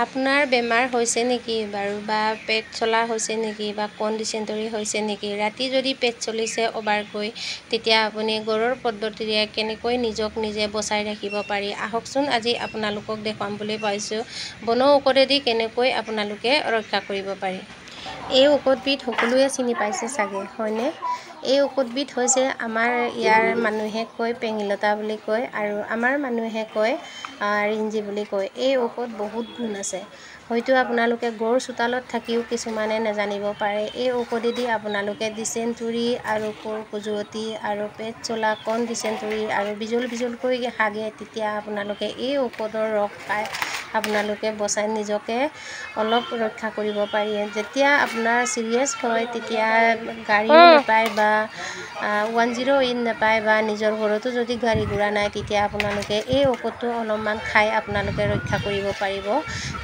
আপোনাৰ বেমাৰ হৈছে নেকি বাৰু বা পেট চলা হৈছে নেকি বা ডিচেণ্টৰী হৈছে নেকি? ৰাতি যদি পেট চলিছে অবাৰকৈ তেতিয়া আপুনি ঘৰুৱা পদ্ধতিৰে কেনেকৈ নিজক নিজে বচাই ৰাখিব পাৰি আহকচোন আজি আপোনালোকক দেখুৱাম বুলি পাইছোঁ। বনৌষধেদি কেনেকৈ আপোনালোকে ৰক্ষা কৰিব পাৰি। এই ঔষধবিধ সকলোৱে চিনি পাইছে চাগে হয়নে? এই ঔষধবিধ হৈছে আমাৰ ইয়াৰ মানুহে কয় পেঙিলতা বুলি কয় আৰু আমাৰ মানুহে কয় ৰিঞ্জি বুলি কয়। এই ঔষধ বহুত গুণ আছে। হয়তো আপোনালোকে গড় চোতালত থাকিও কিছুমানে নাজানিব পাৰে। এই ঔষধেদি আপোনালোকে ডিচেণ্টৰী আৰু কোৰ খজুৱতি আৰু পেট চলা ডিচেণ্টৰী আৰু বিজলকৈ হাগে তেতিয়া আপোনালোকে এই ঔষধৰ ৰস খাই আপোনালোকে বচাই নিজকে অলপ ৰক্ষা কৰিব পাৰি। যেতিয়া আপোনাৰ চিৰিয়াছ হয় তেতিয়া গাড়ীও নাপায় বা 108 নাপায় বা নিজৰ ঘৰতো যদি গাড়ী ঘোৰা নাই তেতিয়া আপোনালোকে এই ঔষধটো অলপমান খাই আপোনালোকে ৰক্ষা কৰিব পাৰিব।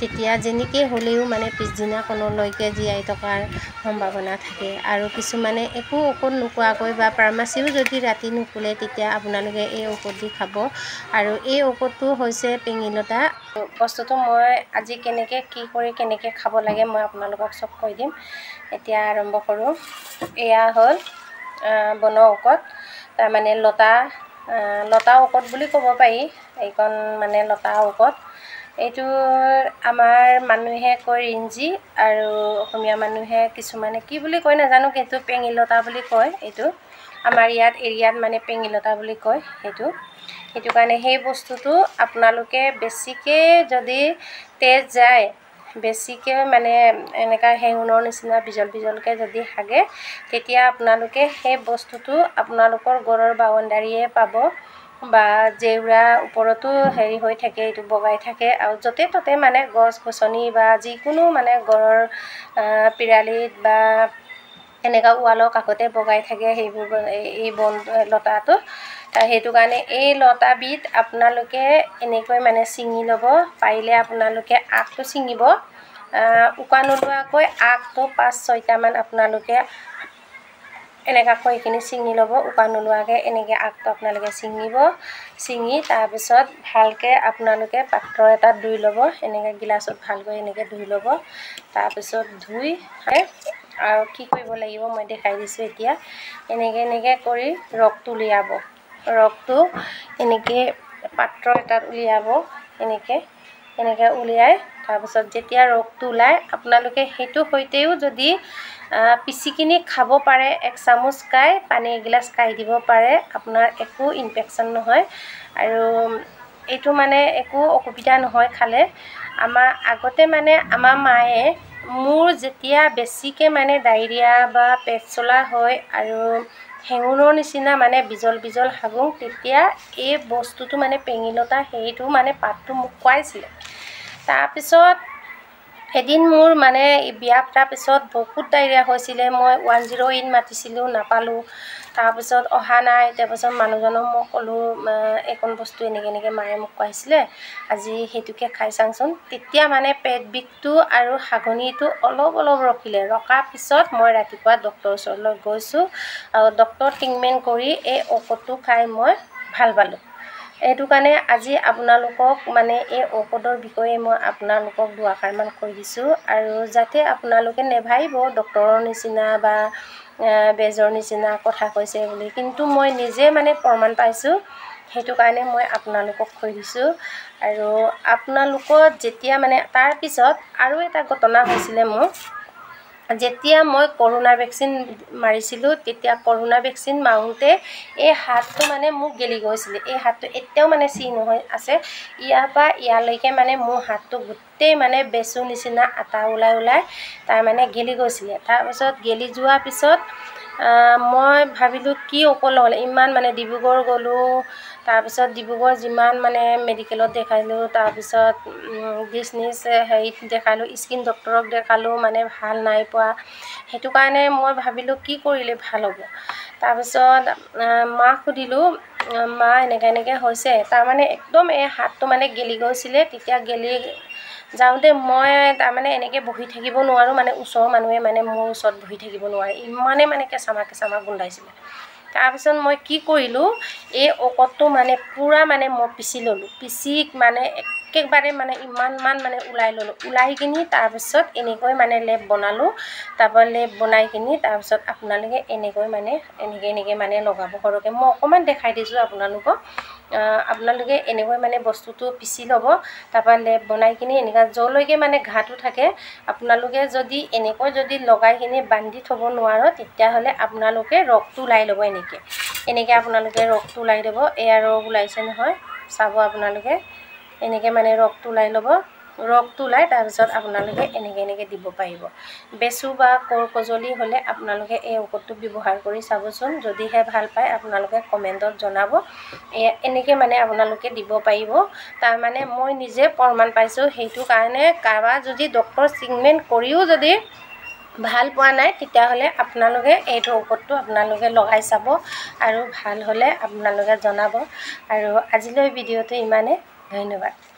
তেতিয়া যেনেকৈ হ'লেও মানে পিছদিনাখনলৈকে জীয়াই থকাৰ সম্ভাৱনা থাকে। আৰু কিছুমানে একো ঔষধ নোখোৱাকৈ বা ফাৰ্মাচীও যদি ৰাতি নুখুলে তেতিয়া আপোনালোকে এই ঔষধ দি খাব। আৰু এই ঔষধটো হৈছে পেঙিলতা। বস্তুটো মই আজি কেনেকৈ খাব লাগে মই আপোনালোকক চব কৈ দিম। এতিয়া আৰম্ভ কৰোঁ। এয়া হ'ল বনৌষধ, তাৰমানে লতা ঔষধ বুলি ক'ব পাৰি। এইখন মানে লতা ঔষধ। এইটো আমাৰ মানুহে কয় ৰিঞ্জি আৰু অসমীয়া মানুহে কিছুমানে কি বুলি কয় নাজানো কিন্তু পেঙিলতা বুলি কয়। এইটো আমাৰ ইয়াত এৰিয়াত মানে পেঙিলতা বুলি কয়। সেইটো কাৰণে সেই বস্তুটো আপোনালোকে বেছিকৈ যদি তেজ যায় বেছিকৈ মানে এনেকুৱা হেঙুনৰ নিচিনা বিজলকৈ যদি হাগে তেতিয়া আপোনালোকে সেই বস্তুটো আপোনালোকৰ ঘৰৰ বাউণ্ডাৰীয়ে পাব বা জেউৰা ওপৰতো হেৰি হৈ থাকে এইটো বগাই থাকে আৰু য'তে ত'তে মানে গছ গছনি বা যিকোনো মানে ঘৰৰ পিৰালিত বা এনেকুৱা ৱালৰ কাষতে বগাই থাকে সেইবোৰ এই লতাটো। সেইটো কাৰণে এই লতাবিধ আপোনালোকে এনেকৈ মানে ছিঙি ল'ব পাৰিলে আপোনালোকে আগটো ছিঙিব উকা নোলোৱাকৈ আগটো 5-6টামান আপোনালোকে এনেকুৱাকৈ এইখিনি ছিঙি ল'ব উকা নোলোৱাকৈ এনেকৈ আগটো আপোনালোকে ছিঙি তাৰপিছত ভালকৈ আপোনালোকে পাত্ৰ এটাত ধুই ল'ব। এনেকৈ গিলাচত ভালকৈ এনেকৈ ধুই ল'ব। তাৰপিছত ধুই আৰু কি কৰিব লাগিব মই দেখাই দিছোঁ এতিয়া। এনেকৈ কৰি ৰসটো উলিয়াব। ৰসটো এনেকৈ পাত্ৰ এটাত উলিয়াব। এনেকৈ উলিয়াই তাৰপিছত যেতিয়া ৰসটো ওলায় আপোনালোকে সেইটোৰ সৈতেও যদি পিচিকিনি খাব পাৰে 1 চামুচ খাই পানী এগিলাচ খাই দিব পাৰে আপোনাৰ একো ইনফেকশ্যন নহয় আৰু এইটো মানে একো অসুবিধা নহয় খালে। আগতে মানে আমাৰ মায়ে মোৰ যেতিয়া বেছিকৈ মানে ডায়েৰিয়া বা পেট চলা হয় আৰু হেঙুনৰ নিচিনা মানে বিজল হাগো তেতিয়া এই বস্তুটো মানে পেঙিলতা সেইটো মানে পাতটো মোক খুৱাইছিলে। তাৰপিছত এদিন মোৰ মানে বিয়া পতাৰ পিছত বহুত ডায়েৰিয়া হৈছিলে। মই 108 মাতিছিলোঁ নাপালোঁ। তাৰপিছত অহা নাই। তাৰপিছত মানুহজনক মই ক'লোঁ এইকণ বস্তু এনেকৈ মায়ে মোক খুৱাইছিলে আজি সেইটোকে খাই চাওঁচোন। তেতিয়া মানে পেট বিষটো আৰু হাগনিটো অলপ ৰখাৰ পিছত মই ৰাতিপুৱা ডক্টৰৰ ওচৰলৈ গৈছোঁ আৰু ডক্টৰ ট্ৰিটমেণ্ট কৰি এই ঔষধটো খাই মই ভাল পালোঁ। সেইটো কাৰণে আজি আপোনালোকক মানে এই ঔষধৰ বিষয়ে মই আপোনালোকক দুআষাৰমান কৈ দিছোঁ আৰু যাতে আপোনালোকে নেভাবিব ডক্টৰৰ নিচিনা বা বেজৰ নিচিনা কথা কৈছে বুলি, কিন্তু মই নিজে মানে প্ৰমাণ পাইছোঁ। সেইটো কাৰণে মই আপোনালোকক কৈ দিছোঁ। আৰু আপোনালোকৰ যেতিয়া মানে তাৰপিছত আৰু এটা ঘটনা হৈছিলে মোৰ যেতিয়া মই কৰোণা ভেকচিন মাৰিছিলোঁ তেতিয়া কৰোণা ভেকচিন মাৰোঁতে এই হাতটো মানে মোৰ গেলি গৈছিলে। এই হাতটো এতিয়াও মানে চিন হৈ আছে। ইয়াৰ পৰা ইয়ালৈকে মানে মোৰ হাতটো গোটেই মানে বেচুৰ নিচিনা আটা ওলাই তাৰমানে গেলি গৈছিলে। তাৰপিছত গেলি যোৱাৰ পিছত মই ভাবিলোঁ কি ঔষধ ল'লে ইমান মানে ডিব্ৰুগড় গ'লোঁ। তাৰপিছত ডিব্ৰুগড় যিমান মানে মেডিকেলত দেখালোঁ তাৰপিছত ডিছনিছ হেৰিত দেখালোঁ স্কিন ডক্টৰক দেখালোঁ মানে ভাল নাই পোৱা। সেইটো কাৰণে মই ভাবিলোঁ কি কৰিলে ভাল হ'ব। তাৰপিছত মাক সুধিলোঁ মা এনেকৈ হৈছে তাৰমানে একদম এই হাতটো মানে গেলি গৈছিলে। তেতিয়া গেলি যাওঁতে মই তাৰমানে এনেকৈ বহি থাকিব নোৱাৰোঁ মানে ওচৰৰ মানুহে মানে মোৰ ওচৰত বহি থাকিব নোৱাৰে ইমানেই মানে কেঁচামা গোন্ধাইছিলে। তাৰপিছত মই কি কৰিলোঁ এই ঔষধটো মানে পূৰা মানে মই পিচি ল'লোঁ। পিচি মানে একেবাৰে মানে ইমানমান মানে ওলাই ল'লোঁ ওলাই কিনি তাৰপিছত এনেকৈ মানে লেপ বনালোঁ তাৰপৰা লেপ বনাই কিনি তাৰপিছত আপোনালোকে এনেকৈ মানে এনেকৈ মানে লগাব সৰহকৈ মই অকণমান দেখাই দিছোঁ আপোনালোকক আপোনালোকে এনেকৈ মানে বস্তুটো পিচি ল'ব তাৰপৰা লেপ বনাই কিনি এনেকুৱা য'লৈকে মানে ঘাঁটো থাকে আপোনালোকে যদি এনেকৈ যদি লগাই কিনি বান্ধি থ'ব নোৱাৰো তেতিয়াহ'লে আপোনালোকে ৰসটো ওলাই ল'ব এনেকৈ আপোনালোকে ৰসটো ওলাই ল'ব এয়া ৰস ওলাইছে নহয় চাব আপোনালোকে এনেকৈ মানে ৰসটো ওলাই ল'ব ৰসটো ওলাই তাৰপিছত আপোনালোকে এনেকৈ দিব পাৰিব বেচু বা কোৰ কজলি হ'লে আপোনালোকে এই ঔষধটো ব্যৱহাৰ কৰি চাবচোন যদিহে ভাল পায় আপোনালোকে কমেণ্টত জনাব এনেকৈ মানে আপোনালোকে দিব পাৰিব তাৰমানে মই নিজে প্ৰমাণ পাইছোঁ সেইটো কাৰণে কাৰোবাৰ যদি ডক্টৰ ট্ৰিটমেণ্ট কৰিও যদি ভাল পোৱা নাই তেতিয়াহ'লে আপোনালোকে এইটো ঔষধটো আপোনালোকে লগাই চাব আৰু ভাল হ'লে আপোনালোকে জনাব আৰু আজিলৈ ভিডিঅ'টো ইমানে ধন্যবাদ